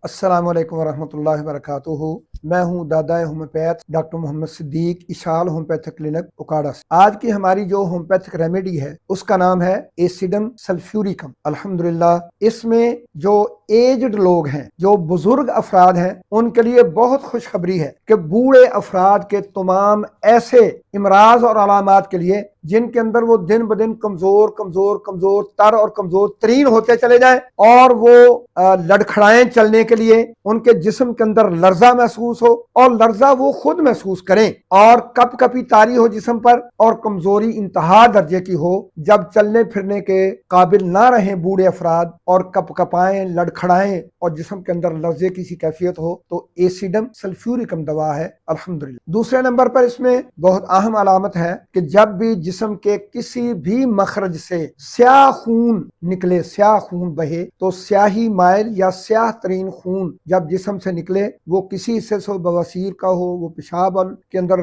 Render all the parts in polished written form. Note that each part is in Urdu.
السلام علیکم ورحمۃ اللہ وبرکاتہ۔ میں ہوں دادا ہومیوپیتھ ڈاکٹر محمد صدیق اشال ہومیوپیتھک کلینک اکاڑا سے۔ آج کی ہماری جو ہومیوپیتھک ریمیڈی ہے اس کا نام ہے ایسیڈم سلفیورکم۔ الحمدللہ اس میں جو ایجڈ لوگ ہیں، جو بزرگ افراد ہیں، ان کے لیے بہت خوشخبری ہے کہ بوڑھے افراد کے تمام ایسے امراض اور علامات کے لیے جن کے اندر وہ دن بدن کمزور کمزور کمزور تر اور کمزور ترین ہوتے چلے جائیں، اور وہ لڑکھڑائیں چلنے کے لیے ان کے جسم کے اندر لرزہ محسوس ہو، اور لرزہ وہ خود محسوس کریں، اور کپ کپی طاری ہو جسم پر، اور کمزوری انتہا درجے کی ہو، جب چلنے پھرنے کے قابل نہ رہیں بوڑھے افراد، اور کپ کپائیں لڑکھڑائیں اور جسم کے اندر لرزے کی سی کیفیت ہو، تو ایسیڈم سلفیورکم دوا ہے الحمدللہ۔ دوسرے نمبر پر اس میں بہت اہم علامت ہے کہ جب بھی جسم کے کسی بھی مخرج سے سیاہ خون نکلے، سیاہ خون بہے، تو سیاہی مائل یا سیاہ ترین خون جب جسم سے نکلے، وہ کسی حصے سے بواسیر کا ہو، وہ پیشاب کے اندر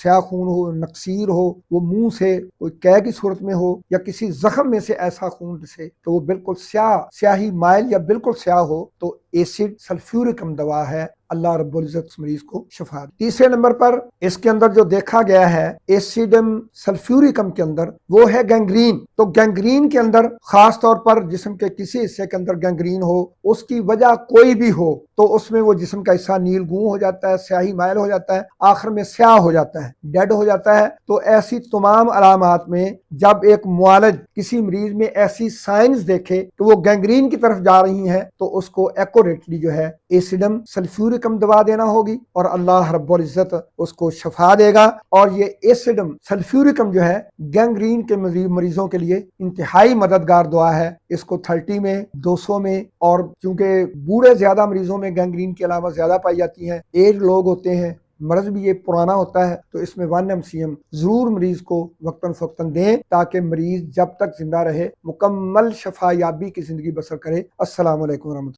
سیاہ خون ہو، نقصیر ہو، وہ منہ سے کوئی قے کی صورت میں ہو، یا کسی زخم میں سے ایسا خون سے تو وہ بالکل سیاہی مائل یا بالکل سیاہ ہو، تو ایسڈ سلفیورکم دوا ہے، اللہ رب العزت اس مریض کو شفا دے۔ تیسرے نمبر پر اس کے اندر جو دیکھا گیا ہے ایسیڈم سلفیورکم کے اندر، وہ ہے گینگرین۔ تو گینگرین کے اندر خاص طور پر جسم کے کسی حصے کے اندر گینگرین ہو، اس کی وجہ کوئی بھی ہو، تو اس میں وہ جسم کا حصہ نیل گوں ہو جاتا ہے، سیاہی مائل ہو جاتا ہے، آخر میں سیاہ ہو جاتا ہے، ڈیڈ ہو جاتا ہے۔ تو ایسی تمام علامات میں جب ایک معالج کسی مریض میں ایسی سائنز دیکھے کہ وہ گینگرین کی طرف جا رہی ہیں، تو اس کو ایکوریٹلی جو ہے ایسیڈم سلفیورکم دوا دینا ہوگی، اور اللہ رب العزت اس کو شفا دے گا۔ اور یہ ایسیڈم سلفیورکم جو ہے گینگرین کے مریضوں کے لیے انتہائی مددگار دعا ہے۔ اس کو 30 میں، 200 میں، اور چونکہ بوڑھے زیادہ مریضوں میں گینگرین کی علامت زیادہ پائی جاتی ہیں، ایج لوگ ہوتے ہیں، مرض بھی یہ پرانا ہوتا ہے، تو اس میں 1 MCM ضرور مریض کو وقتاً فوقتاً دیں، تاکہ مریض جب تک زندہ رہے مکمل شفا یابی کی زندگی بسر کرے۔ السلام علیکم ورحمۃ اللہ۔